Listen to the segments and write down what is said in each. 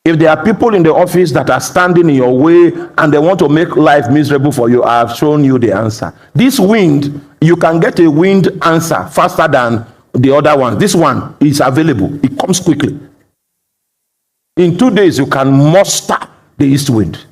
If there are people in the office that are standing in your way and they want to make life miserable for you, I have shown you the answer. This wind, you can get a wind answer faster than the other one. This one is available. It comes quickly. In 2 days, you can muster the east wind.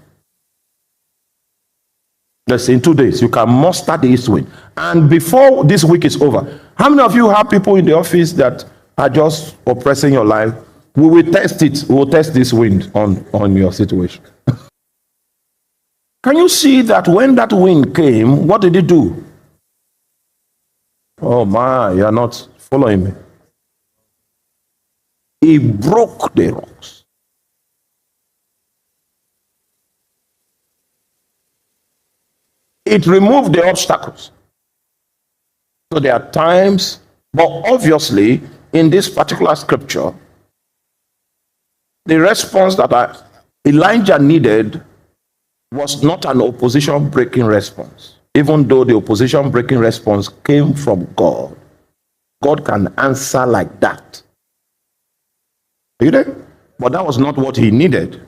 Yes, in 2 days, you can muster the east wind. And before this week is over, how many of you have people in the office that are just oppressing your life? We will test it. We will test this wind on your situation. Can you see that when that wind came, what did it do? Oh my, you are not following me. It broke the rocks. It removed the obstacles. So there are times, but obviously in this particular scripture, the response that Elijah needed was not an opposition breaking response. Even though the opposition breaking response came from God, God can answer like that. Are you there? But that was not what he needed.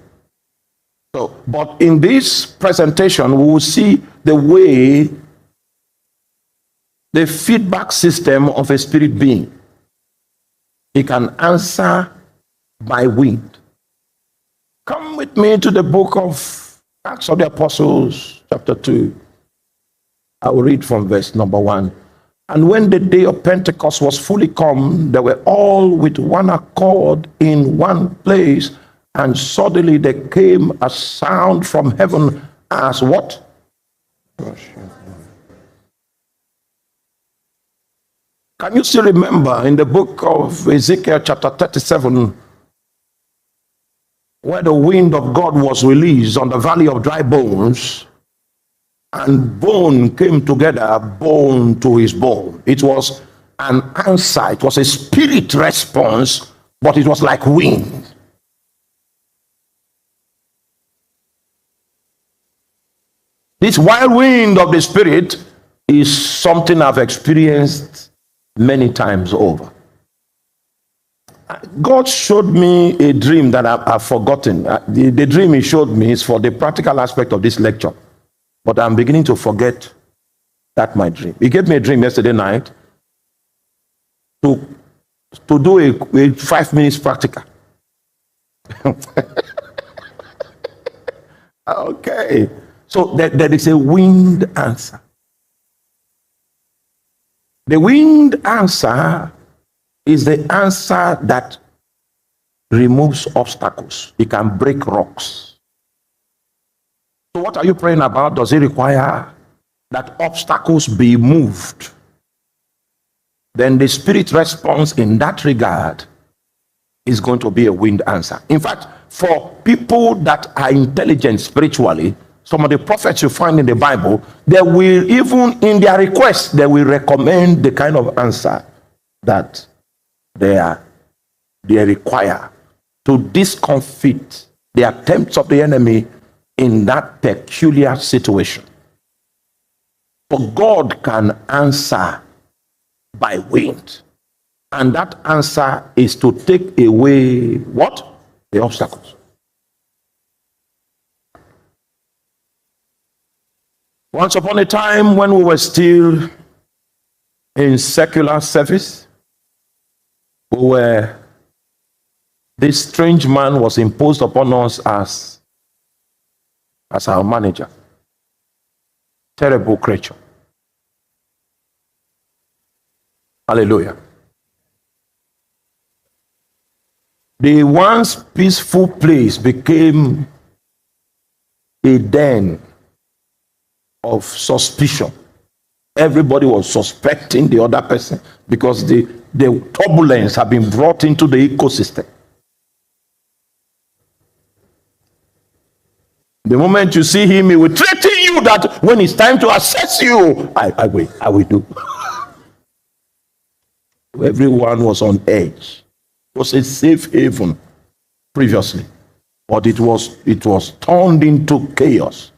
So, but in this presentation, we will see the way the feedback system of a spirit being. He can answer by wind. Come with me to the book of Acts of the Apostles, chapter 2. I will read from verse number 1. And when the day of Pentecost was fully come, they were all with one accord in one place, and suddenly there came a sound from heaven as what? Can you still remember in the book of Ezekiel chapter 37, where the wind of God was released on the valley of dry bones, and bone came together, bone to his bone. It was an answer. It was a spirit response, but it was like wind. This wild wind of the spirit is something I've experienced many times over. God showed me a dream that I've forgotten. The dream he showed me is for the practical aspect of this lecture, but I'm beginning to forget that my dream. He gave me a dream yesterday night to do a 5 minutes practical. Okay, so there is a wind answer. The wind answer is the answer that removes obstacles. It can break rocks. So what are you praying about? Does it require that obstacles be moved? Then the spirit response in that regard is going to be a wind answer. In fact, for people that are intelligent spiritually, some of the prophets you find in the Bible, they will, even in their requests, they will recommend the kind of answer that they require to discomfit the attempts of the enemy in that peculiar situation. But God can answer by wind, and that answer is to take away what? The obstacles. Once upon a time, when we were still in secular service, this strange man was imposed upon us as our manager. Terrible creature. Hallelujah. The once peaceful place became a den of suspicion. Everybody was suspecting the other person because the turbulence had been brought into the ecosystem. The moment you see him, he will threaten you that when it's time to assess you, I will do. Everyone was on edge. It was a safe haven previously, but it was turned into chaos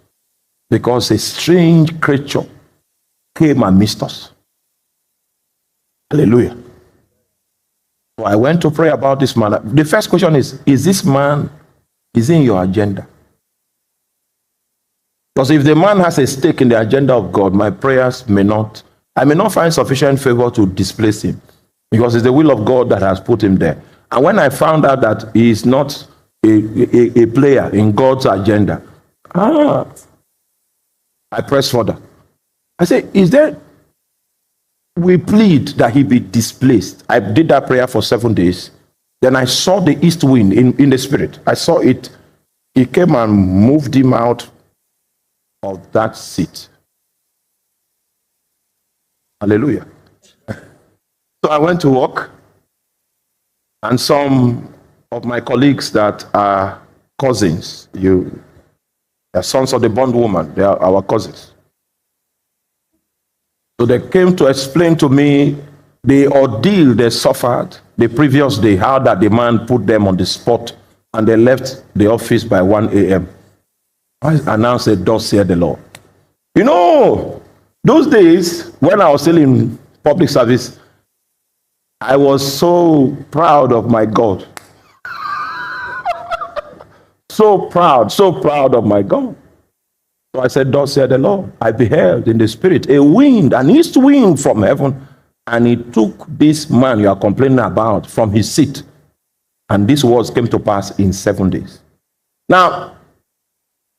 because a strange creature came amidst us. Hallelujah. So I went to pray about this man. The first question is this man Is in your agenda. Because if the man has a stake in the agenda of God, my prayers I may not find sufficient favor to displace him. Because it's the will of God that has put him there. And when I found out that he is not a player in God's agenda, I press further. I say, we plead that he be displaced. I did that prayer for 7 days. Then I saw the east wind in the spirit. I saw it. It came and moved him out of that seat. Hallelujah. So I went to work, and some of my colleagues that are cousins, they're sons of the bondwoman, they are our cousins. So they came to explain to me the ordeal they suffered the previous day, how that the man put them on the spot and they left the office by 1 a.m. I announced it, thus saith the Lord. Those days when I was still in public service, I was so proud of my God. so proud of my God. So I said, thus saith the Lord, I beheld in the spirit a wind, an east wind from heaven, and it took this man you are complaining about from his seat. And these words came to pass in 7 days. Now,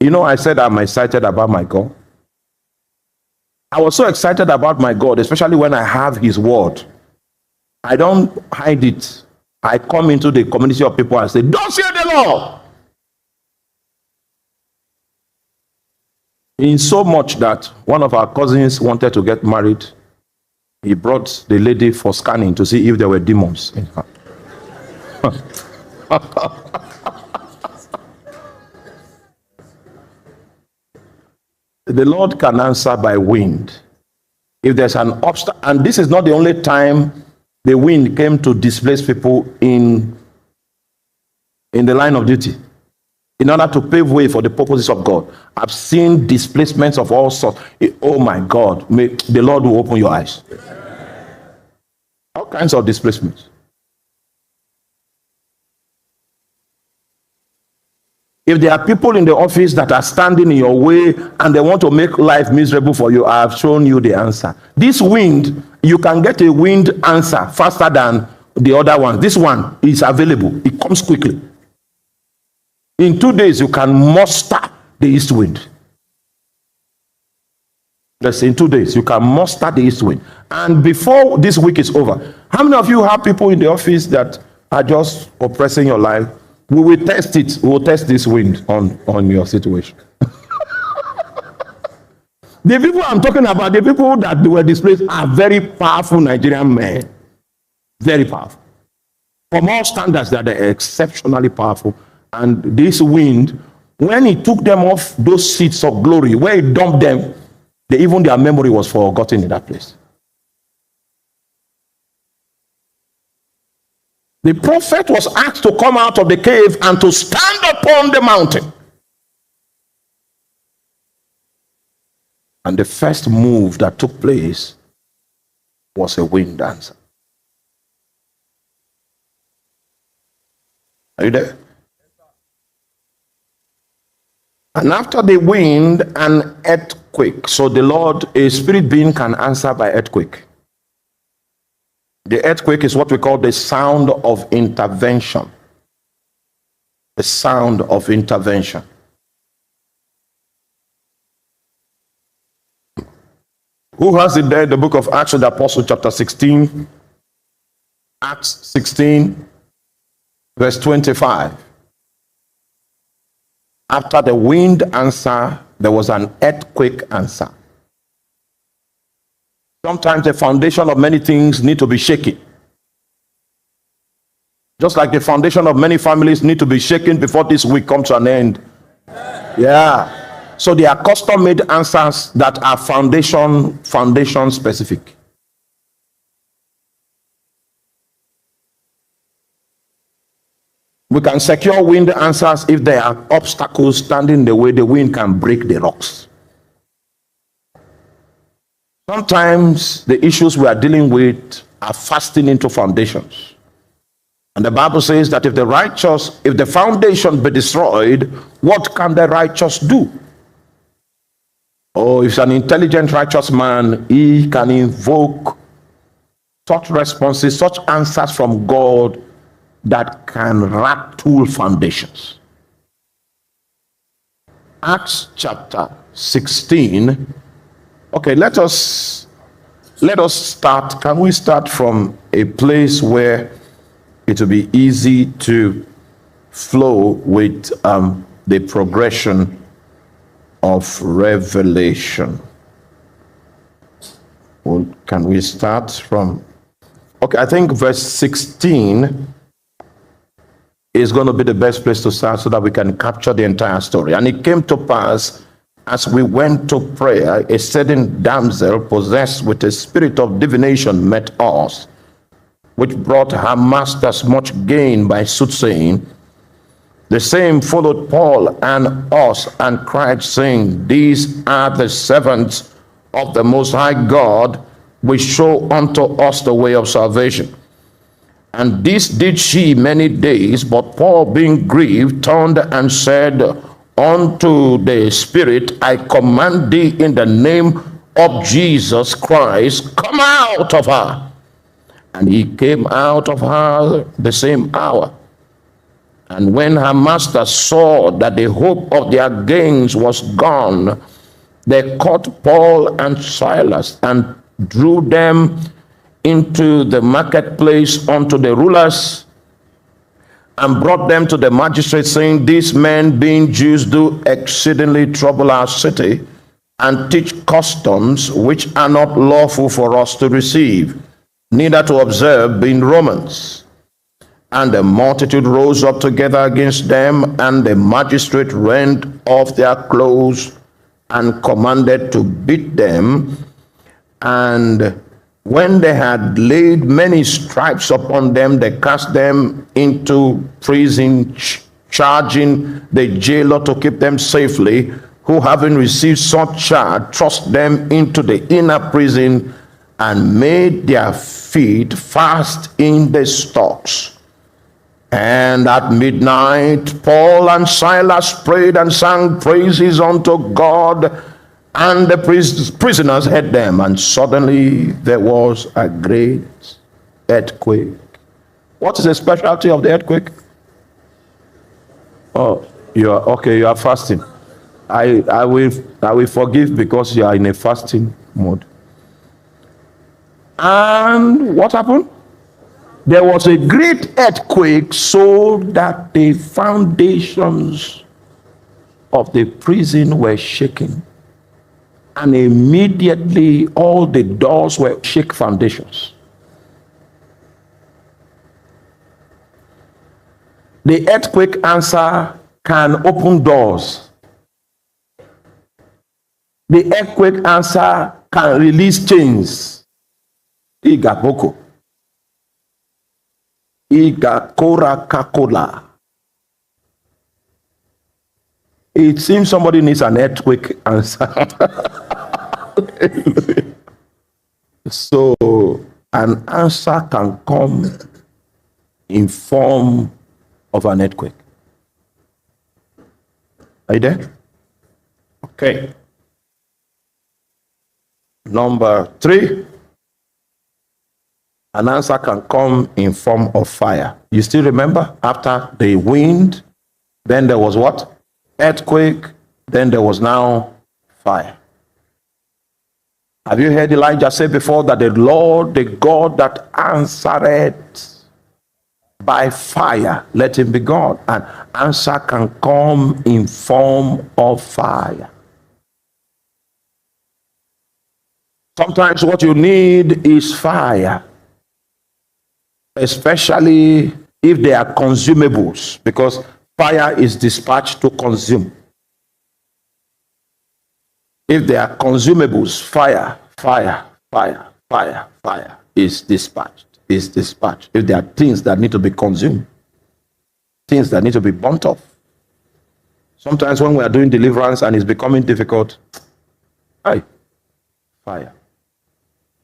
I said I'm excited about my God. I was so excited about my God, especially when I have his word. I don't hide it. I come into the community of people and say, thus saith the Lord. In so much that one of our cousins wanted to get married, he brought the lady for scanning to see if there were demons in her. The Lord can answer by wind. If there's an obstacle, and this is not the only time the wind came to displace people in the line of duty, in order to pave way for the purposes of God. I've seen displacements of all sorts. Oh my God, may the Lord will open your eyes. All kinds of displacements. If there are people in the office that are standing in your way and they want to make life miserable for you, I have shown you the answer. This wind, you can get a wind answer faster than the other one. This one is available. It comes quickly. In 2 days, you can muster the east wind. Let's say in 2 days, you can muster the east wind. And before this week is over, how many of you have people in the office that are just oppressing your life? We will test it. We will test this wind on your situation. The people I'm talking about, the people that were displaced, are very powerful Nigerian men. Very powerful. From all standards, that they're exceptionally powerful. And this wind, when it took them off those seats of glory, where it dumped them, even their memory was forgotten in that place. The prophet was asked to come out of the cave and to stand upon the mountain. And the first move that took place was a wind answer. Are you there? And after the wind, an earthquake. So the Lord, a spirit being, can answer by earthquake. The earthquake is what we call the sound of intervention. The sound of intervention. Who has it there? The book of Acts of the Apostle, chapter 16. Acts 16, verse 25. After the wind answer, there was an earthquake answer. Sometimes the foundation of many things need to be shaken. Just like the foundation of many families need to be shaken before this week comes to an end. Yeah. So there are custom-made answers that are foundation specific. We can secure wind answers if there are obstacles standing in the way. The wind can break the rocks. Sometimes the issues we are dealing with are fasting into foundations. And the Bible says that if the foundation be destroyed, what can the righteous do? Oh, if an intelligent, righteous man, he can invoke such responses, such answers from God that can rattle foundations. Acts chapter 16. Okay, let us start. Can we start from a place where it will be easy to flow with the progression of revelation? Well, can we start from, okay, I think verse 16 is going to be the best place to start so that we can capture the entire story. And it came to pass, as we went to prayer, a certain damsel possessed with a spirit of divination met us, which brought her masters much gain by soothsaying. The same followed Paul and us and cried, saying, These are the servants of the Most High God, which show unto us the way of salvation. And this did she many days, but Paul, being grieved, turned and said unto the spirit, I command thee in the name of Jesus Christ, come out of her. And he came out of her the same hour. And when her master saw that the hope of their gains was gone, they caught Paul and Silas and drew them into the marketplace unto the rulers, and brought them to the magistrates, saying, These men, being Jews, do exceedingly trouble our city, and teach customs which are not lawful for us to receive, neither to observe, being Romans. And the multitude rose up together against them, and the magistrate rent off their clothes and commanded to beat them. And when they had laid many stripes upon them, they cast them into prison, charging the jailer to keep them safely, who, having received such charge, thrust them into the inner prison and made their feet fast in the stocks. And at midnight, Paul and Silas prayed and sang praises unto God, and the prisoners heard them, and suddenly there was a great earthquake. What is the specialty of the earthquake? Oh, you are okay. You are fasting. I will forgive because you are in a fasting mode. And what happened? There was a great earthquake, so that the foundations of the prison were shaken. And immediately all the doors were shake foundations. The earthquake answer can open doors. The earthquake answer can release chains. Igaboko. Igakora kakola. It seems somebody needs an earthquake answer. So an answer can come in form of an earthquake. Are you there? Okay. Number 3. An answer can come in form of fire. You still remember? After the wind, then there was what? Earthquake, then there was now fire. Have you heard Elijah say before that the Lord, the God that answered by fire, let him be God? An answer can come in form of fire. Sometimes what you need is fire, especially if they are consumables, because fire is dispatched to consume. If they are consumables, fire is dispatched. If there are things that need to be consumed, things that need to be burnt off. Sometimes when we are doing deliverance and it's becoming difficult, fire.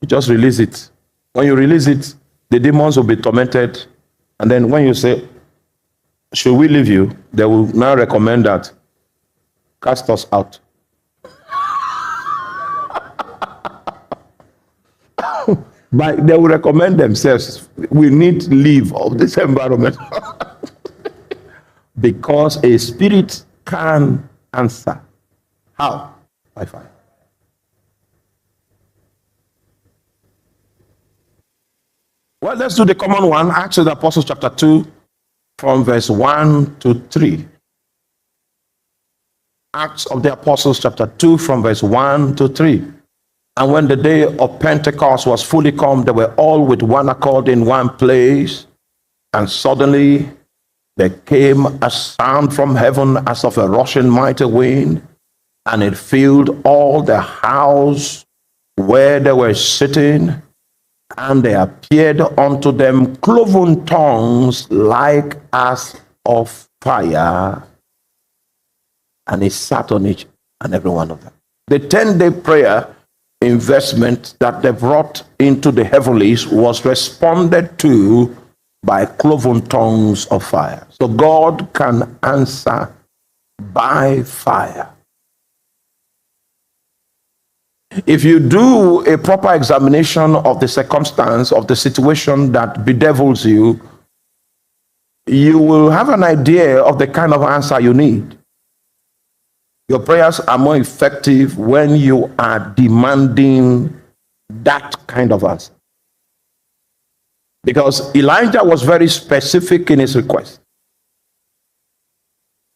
You just release it. When you release it, the demons will be tormented And then when you say, should we leave you? They will now recommend that cast us out. But they will recommend themselves, we need to leave of this environment. Because a spirit can answer. How? By fire. Well, let's do the common one. Acts of the Apostles chapter 2 from verse 1 to 3. Acts of the Apostles chapter 2 from verse 1 to 3. And when the day of Pentecost was fully come, they were all with one accord in one place. And suddenly there came a sound from heaven as of a rushing mighty wind, and it filled all the house where they were sitting. And there appeared unto them cloven tongues like as of fire, and it sat on each and every one of them. The 10-day prayer investment that they brought into the heavenlies was responded to by cloven tongues of fire. So God can answer by fire. If you do a proper examination of the circumstance of the situation that bedevils you, you will have an idea of the kind of answer you need. Your prayers are more effective when you are demanding that kind of answer. Because Elijah was very specific in his request.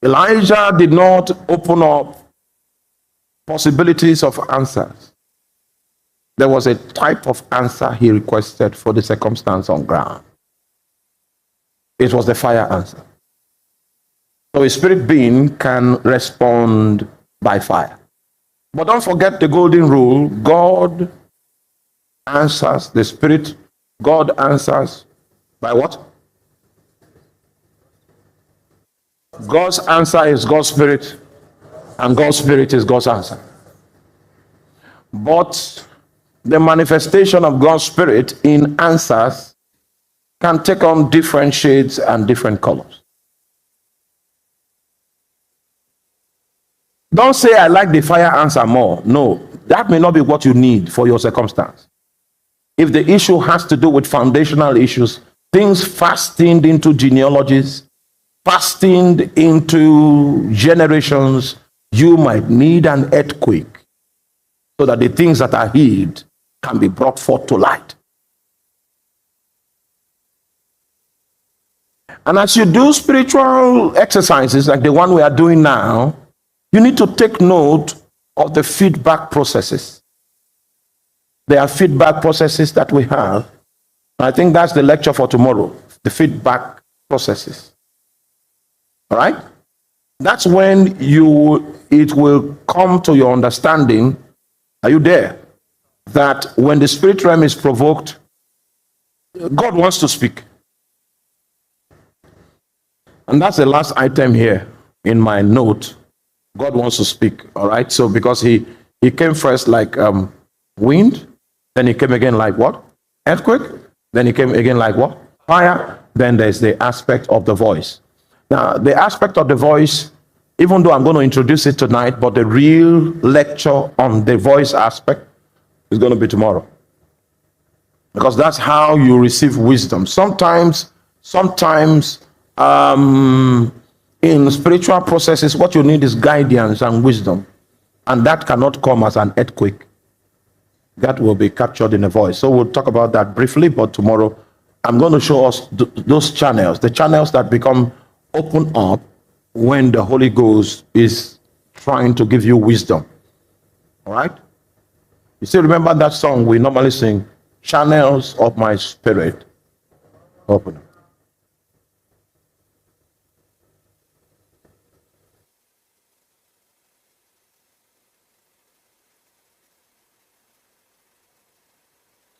Elijah did not open up possibilities of answers. There was a type of answer he requested for the circumstance on ground. It was the fire answer. So a spirit being can respond by fire. But don't forget the golden rule. God answers, the spirit, God answers by what? God's answer is God's spirit, and God's spirit is God's answer. But the manifestation of God's spirit in answers can take on different shades and different colors. Don't say, I like the fire answer more. No, that may not be what you need for your circumstance. If the issue has to do with foundational issues, things fastened into genealogies, fastened into generations, you might need an earthquake so that the things that are hid can be brought forth to light. And as you do spiritual exercises like the one we are doing now, you need to take note of the feedback processes. There are feedback processes that we have. I think that's the lecture for tomorrow, the feedback processes. All right? That's when it will come to your understanding. Are you there? That when the spirit realm is provoked, God wants to speak. And that's the last item here in my note. God wants to speak. All right? So because he came first like wind, then he came again like what? Earthquake. Then he came again like what? Fire. Then there's the aspect of the voice. Now, the aspect of the voice, even though I'm going to introduce it tonight, but the real lecture on the voice aspect is going to be tomorrow. Because that's how you receive wisdom. Sometimes in spiritual processes, what you need is guidance and wisdom. And that cannot come as an earthquake. That will be captured in a voice. So we'll talk about that briefly, but tomorrow I'm going to show us those channels, the channels that become open up when the Holy Ghost is trying to give you wisdom. All right? You still remember that song we normally sing, Channels of My Spirit Open.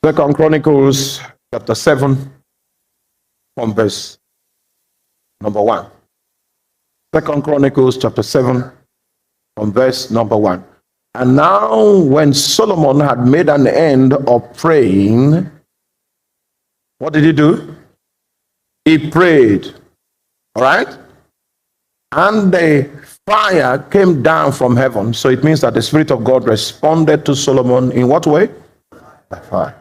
Second Chronicles chapter 7 from verse number 1. Second Chronicles chapter 7 from verse number 1. And now when Solomon had made an end of praying, what did he do? He prayed. All right? And the fire came down from heaven. So it means that the Spirit of God responded to Solomon in what way? By fire.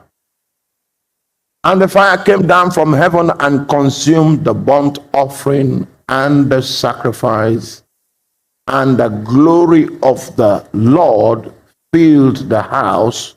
And the fire came down from heaven and consumed the burnt offering and the sacrifice. And the glory of the Lord filled the house,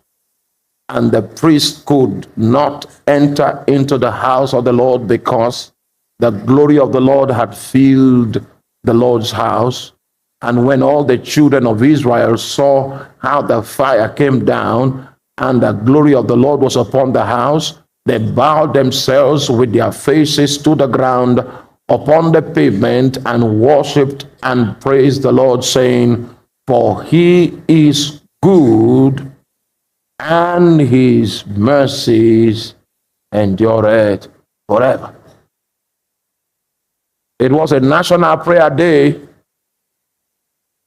and the priest could not enter into the house of the Lord because the glory of the Lord had filled the Lord's house. And when all the children of Israel saw how the fire came down and the glory of the Lord was upon the house, they bowed themselves with their faces to the ground upon the pavement and worshipped and praised the Lord, saying, for he is good, and his mercies endureth forever. It was a national prayer day,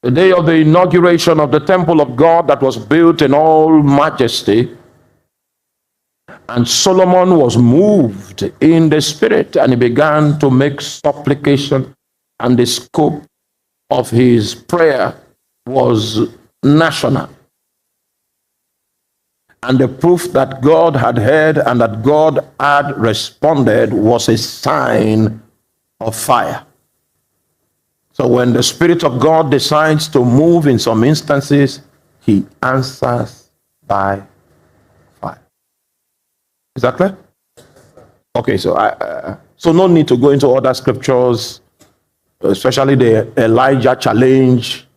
the day of the inauguration of the temple of God that was built in all majesty. And Solomon was moved in the spirit, and he began to make supplication, and the scope of his prayer was national. And the proof that God had heard and that God had responded was a sign of fire. So when the Spirit of God decides to move in some instances, he answers by fire. Is that clear? Okay, so no need to go into other scriptures, especially the Elijah challenge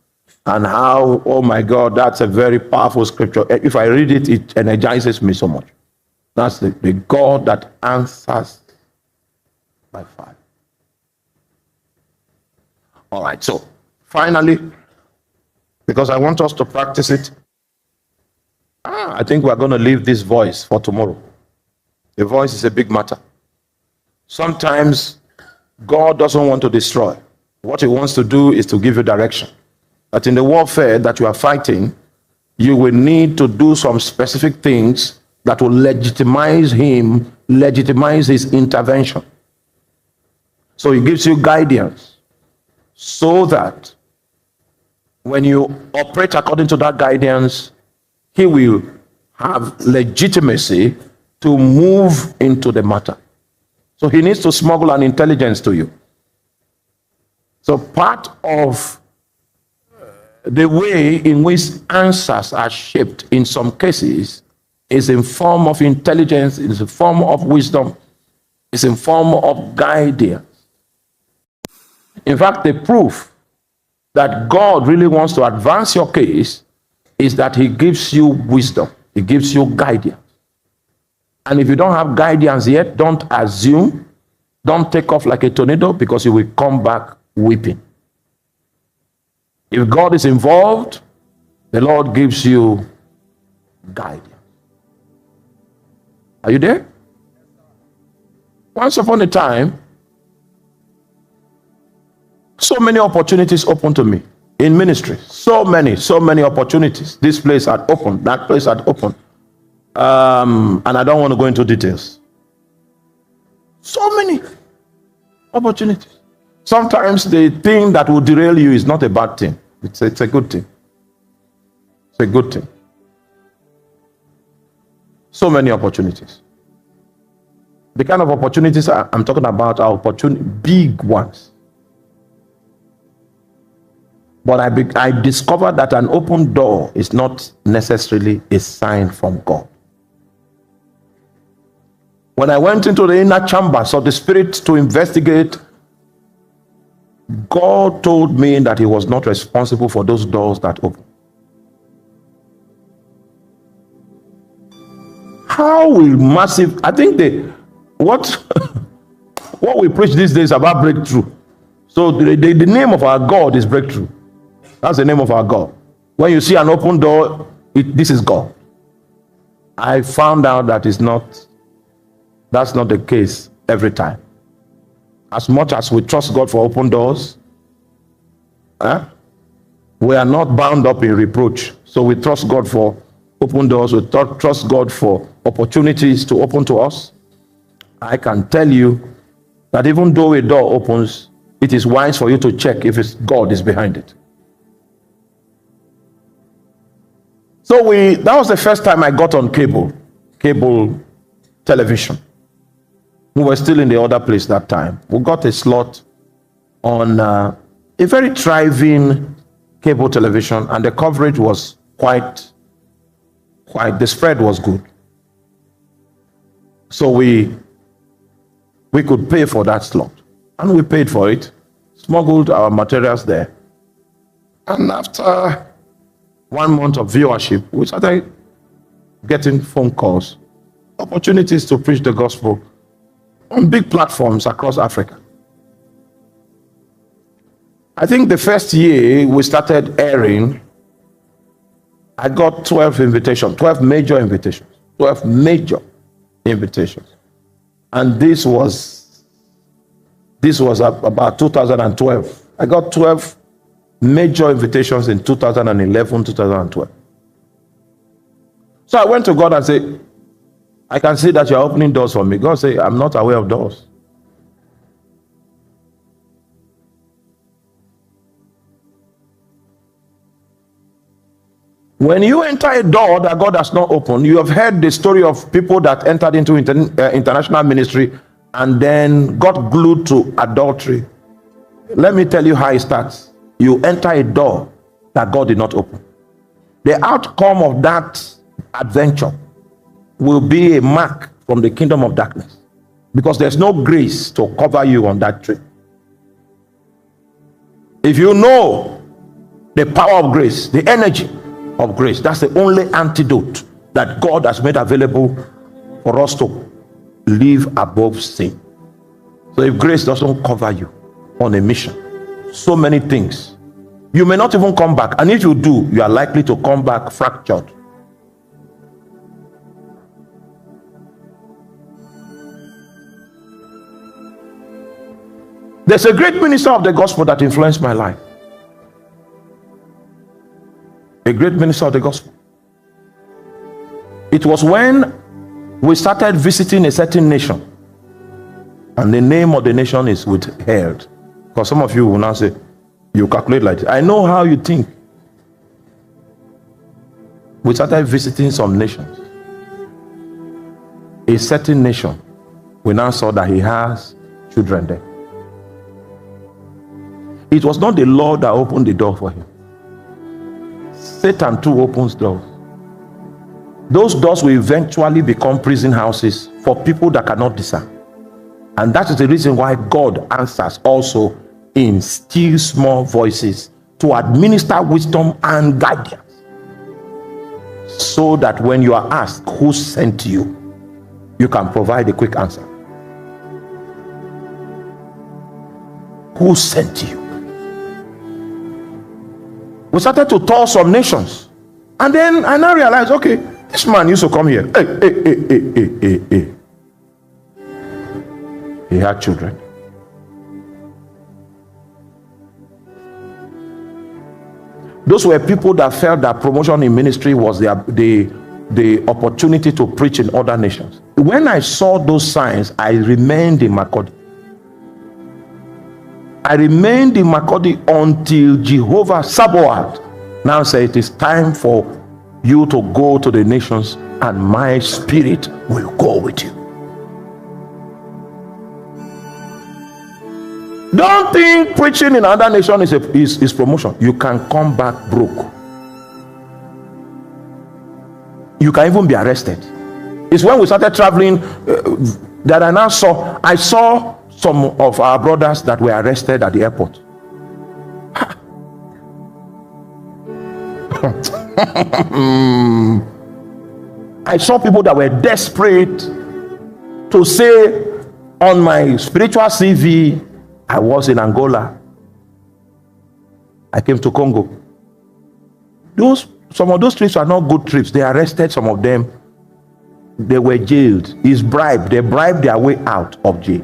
and how, oh my God, that's a very powerful scripture. If I read it, it energizes me so much. That's the God that answers by fire. All right, so finally, because I want us to practice it, I think we're going to leave this voice for tomorrow. The voice is a big matter. Sometimes God doesn't want to destroy. What he wants to do is to give you direction. That in the warfare that you are fighting, you will need to do some specific things that will legitimize him, legitimize his intervention. So he gives you guidance so that when you operate according to that guidance, he will have legitimacy to move into the matter. So he needs to smuggle an intelligence to you. So part of the way in which answers are shaped in some cases is in form of intelligence, is in form of wisdom, is in form of guidance. In fact, the proof that God really wants to advance your case is that he gives you wisdom, he gives you guidance. And if you don't have guidance yet, don't assume, don't take off like a tornado, because you will come back weeping. If God is involved, the Lord gives you guidance. Are you there? Once upon a time, so many opportunities open to me in ministry. So many opportunities. This place had opened, that place had opened. And I don't want to go into details. So many opportunities. Sometimes the thing that will derail you is not a bad thing. It's a good thing. It's a good thing. So many opportunities. The kind of opportunities I'm talking about are big ones. But I discovered that an open door is not necessarily a sign from God. When I went into the inner chambers of the Spirit to investigate, God told me that he was not responsible for those doors that open. How will massive, I think what we preach these days about breakthrough. So the name of our God is breakthrough. That's the name of our God. When you see an open door, this is God. I found out that that's not the case every time. As much as we trust God for open doors, we are not bound up in reproach. So we trust God for open doors. We trust God for opportunities to open to us. I can tell you that even though a door opens, it is wise for you to check if it's God is behind it. So that was the first time I got on cable television. We were still in the other place that time. We got a slot on a very thriving cable television, and the coverage was quite, the spread was good. So we could pay for that slot, and we paid for it, smuggled our materials there. And after 1 month of viewership, we started getting phone calls, opportunities to preach the gospel on big platforms across Africa. I think the first year we started airing, I got 12 invitations, 12 major invitations, 12 major invitations. And this was about 2012. I got 12 major invitations in 2011, 2012. So I went to God and said, I can see that you're opening doors for me. God said, I'm not aware of doors. When you enter a door that God has not opened, you have heard the story of people that entered into international ministry and then got glued to adultery. Let me tell you how it starts. You enter a door that God did not open. The outcome of that adventure will be a mark from the kingdom of darkness, because there's no grace to cover you on that tree. If you know the power of grace, the energy of grace, that's the only antidote that God has made available for us to live above sin. So if grace doesn't cover you on a mission, so many things, you may not even come back, and if you do, you are likely to come back fractured. There's a great minister of the gospel that influenced my life. A great minister of the gospel. It was when we started visiting a certain nation, and the name of the nation is withheld, because some of you will now say, you calculate like this. I know how you think. We started visiting some nations. A certain nation, we now saw that he has children there. It was not the Lord that opened the door for him. Satan too opens doors. Those doors will eventually become prison houses for people that cannot discern. And that is the reason why God answers also in still small voices to administer wisdom and guidance, so that when you are asked who sent you, you can provide a quick answer. Who sent you? We started to tour some nations, and then I now realized, okay, this man used to come here. Hey. He had children. Those were people that felt that promotion in ministry was the opportunity to preach in other nations. When I saw those signs, I remained in Makurdi. I remained in Makurdi until Jehovah Sabaoth now said, it is time for you to go to the nations, and my spirit will go with you. Don't think preaching in another nation is promotion. You can come back broke. You can even be arrested. It's when we started traveling that I saw some of our brothers that were arrested at the airport. I saw people that were desperate to say on my spiritual CV, I was in Angola, I came to Congo. Some of those trips are not good trips. They arrested some of them. They were jailed. They bribed their way out of jail.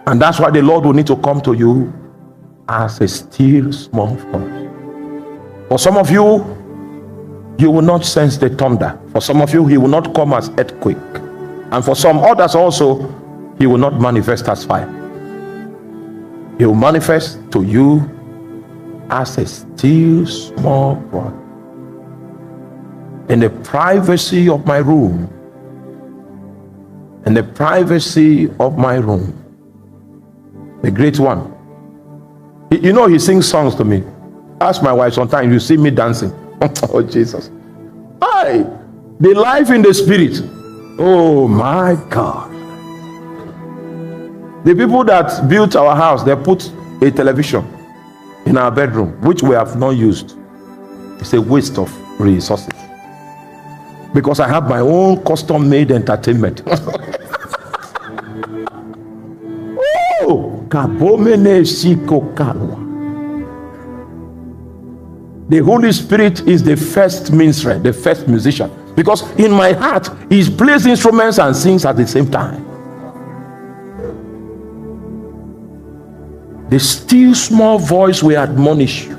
And that's why the Lord will need to come to you as a still small voice. For some of you, you will not sense the thunder. For some of you, he will not come as earthquake, And for some others also, he will not manifest as fire. He will manifest to you as a still small voice. In the privacy of my room, in the privacy of my room, the great one. You know, he sings songs to me. Ask my wife sometimes, you see me dancing. Oh, Jesus. The life in the spirit. Oh, my God. The people that built our house, they put a television in our bedroom, which we have not used. It's a waste of resources. Because I have my own custom-made entertainment. Oh, the Holy Spirit is the first minstrel, the first musician. Because in my heart, he plays instruments and sings at the same time. The still small voice will admonish you.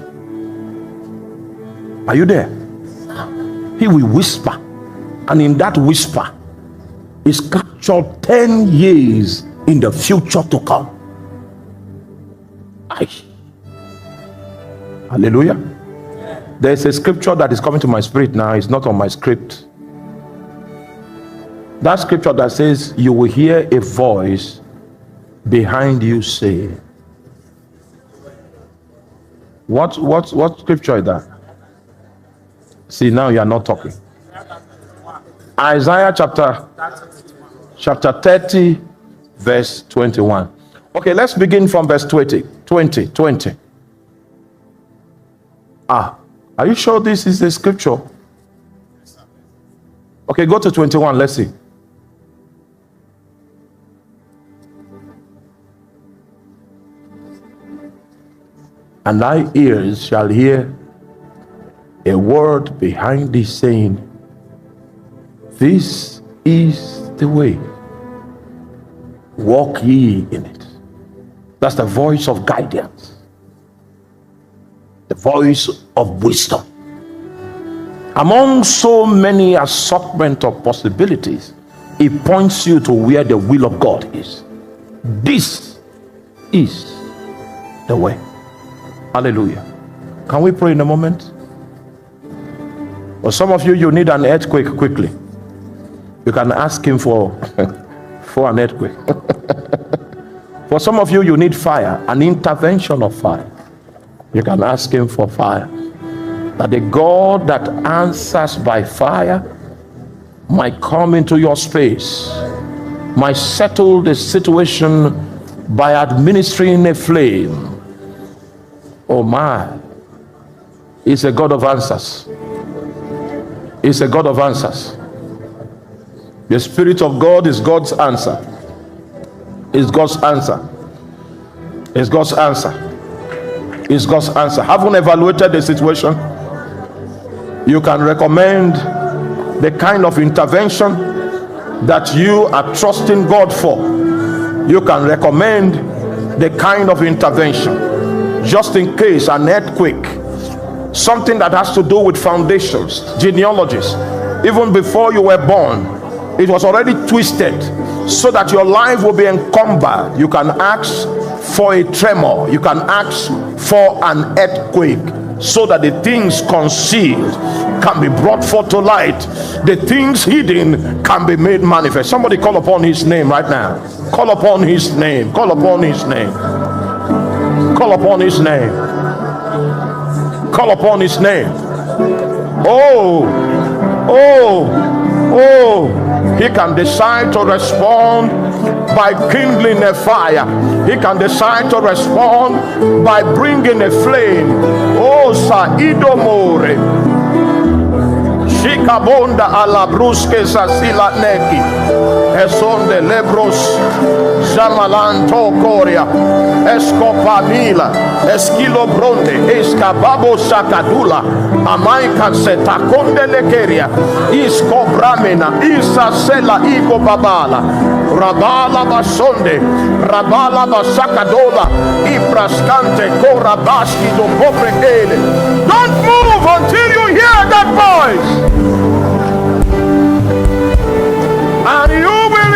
Are you there? He will whisper. And in that whisper is captured 10 years in the future to come. Aye. Hallelujah. There's a scripture that is coming to my spirit now. It's not on my script. That scripture that says, you will hear a voice behind you say. What scripture is that? See, now you are not talking. Isaiah chapter 30, verse 21. Okay, let's begin from verse 20. Are you sure this is the scripture? Okay, go to 21. Let's see. And thy ears shall hear a word behind thee saying, this is the way, walk ye in it. That's the voice of guidance, the voice of wisdom. Among so many assortment of possibilities, it points you to where the will of God is. This is the way. Hallelujah. Can we pray in a moment? For some of you, you need an earthquake quickly. You can ask him for an earthquake. For some of you, you need fire, an intervention of fire. You can ask him for fire. That the God that answers by fire might come into your space, might settle the situation by administering a flame. Oh my, he's a God of answers. He's a God of answers. The Spirit of God is God's answer. Is God's answer. Is God's answer. Is God's answer. Haven't evaluated the situation. You can recommend the kind of intervention that you are trusting God for. You can recommend the kind of intervention just in case an earthquake, something that has to do with foundations, genealogies, even before you were born, it was already twisted so that your life will be encumbered. You can ask for a tremor. You can ask for an earthquake so that the things concealed can be brought forth to light. The things hidden can be made manifest. Somebody call upon his name right now. Call upon his name. Call upon his name. Call upon his name. Call upon his name. Oh, he can decide to respond by kindling a fire. He can decide to respond by bringing a flame. Oh, Saido More. Shikabonda ala bruske sasila neki. Esonde lebros Jamalanto Korea Escopanila Esquilo Bronde Escababo Sakadula Amaika Setakonde Lekeria Iscobramena Isa Sela Iko Babala Rabala Basonde Rabala Basakadola Iprascante Korabaski do Poprekele. Don't move until you hear that voice, and you will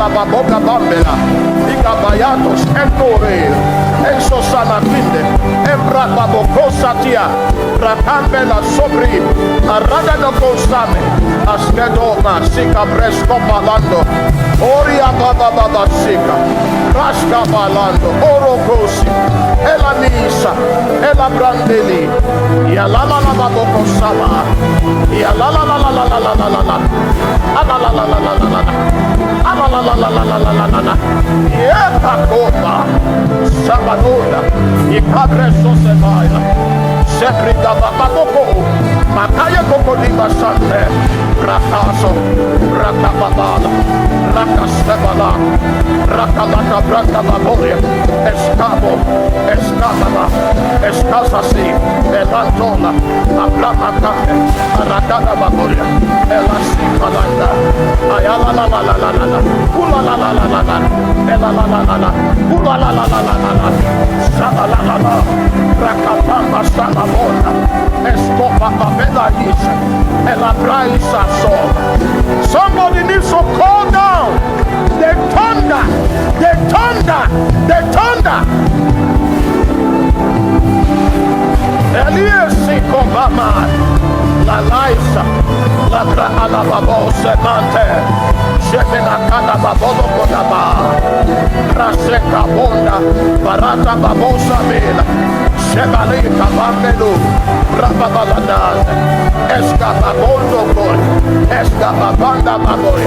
baboka bambela. Ikabayatos entore. Enso salakinde. Embra babokosa tia. Rakambela sobri. Arada no kosame. Askedoma sika presko balando. Oria baba sika. Raska balando. Orokosi. Ela misa. Ela brandeli. Ya la la la baboko sama. Ya la la la la la la la la la la. Ala la la la la la la la. Ala la la la la la la la la la. Yepa kopa. Sabadola. Ikabre sose baila. Seprida baboko. Makaya koko di basante. Rakaso. Rakababala. Rakastebala. Rakalaka braka baboria. Escabo. Escabala. Escasasi. Elantola. Abrama kame. Arakada baboria. Elasi kalanda. Ayala la la la la la la. Ula la la la la la. Ela la la la la. Ula la la la la la la. Sala la la la. Rakapamba salabona. Escopa babela isa. Ela braisa sola. Somebody needs to call down the thunder. The thunder. The thunder. Eliesi Kobama, La Laisa, La Alababo Semante, Shemina Kada Babolo Kodaba, Raseka Bonda, Barata Babosa Mela, Shebali Kabamelu, Rababaladaz, Escababondo Boy, Escababanda Baboy,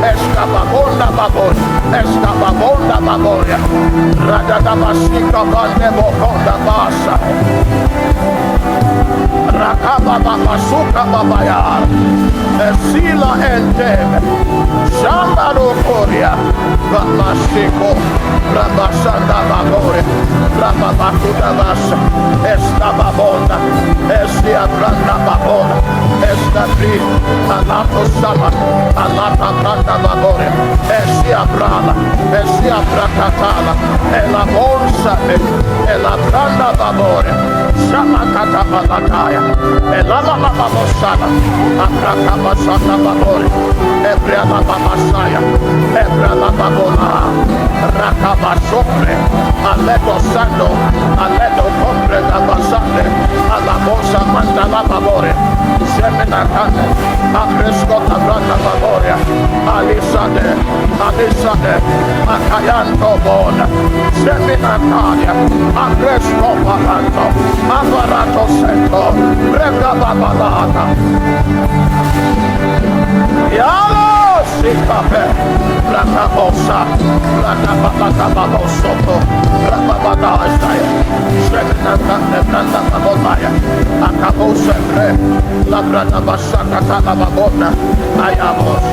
Escababonda Baboy, Escababonda Baboya, Radadabasika Bande Bokonda Basa. Rakaba babasuka babaya, Esila enteme, Shambaro Korea, Babasiko, Rabasanda Babore, Rababakuda Basa, Estababonda, Esia Branda Babona, Estabri, Alato Sama, Alata Branda Babore, Esia Brala, Esia Brakatala, Ela Bolsa, Ela Branda Babore. Shamakata balataya, elala babosala, akraka basata babore, ebrela babasaya, ebrela babola, rakabasopre, aledo sando, aledo compre da basande, alabosa mandala babore, semena kane, abrescota branda babore, alisade, akayanto bona, semena kaya, abresco balanto, Aparato sento, rega babalata. Yalo sikape, raka bosa, raka babata babosoto, raka babadaya, shemena branda babotaya, akabo sempre, la branda basaka tala babona, ayamos.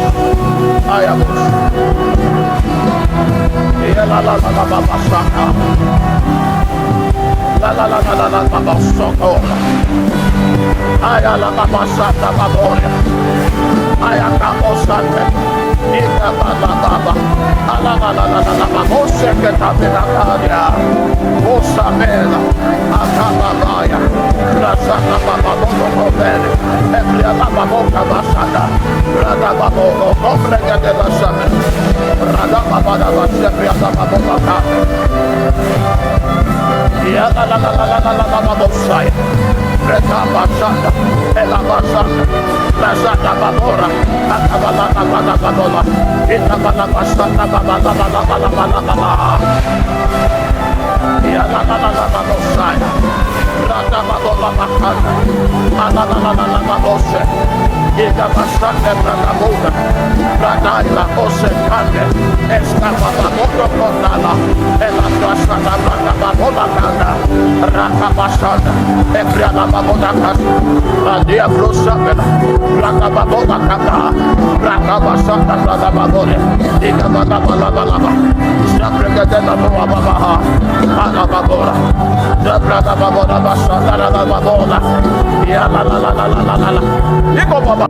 Yala la babasaka. La babasoko. Ayala babasata baboria. Ayakabosante. Ika baba. Ala babose que tapena kadia. Osamela. Akababaya. Rasana bababono kobele. Ebria bababoka basada. Rada babono kombrega de la same. Rada babada basebria bababoka kame. Ya la bosaya, reta basanda, ela basanda, basanda babora, akabala babola, itabala basanda babala. Ya la bosaya, rata babola bakanda, ala babose, ika basanda babola, rata la ose kande, escapa babola kondala, ela basanda babola kanda, rata basanda, ebriana babola kanda, dia brusa bela, rata babola kanda, rata basanda babola, ika babola, sabrega de la babola, ala babola, sabrega babola basanda babola, ya la, iko baba.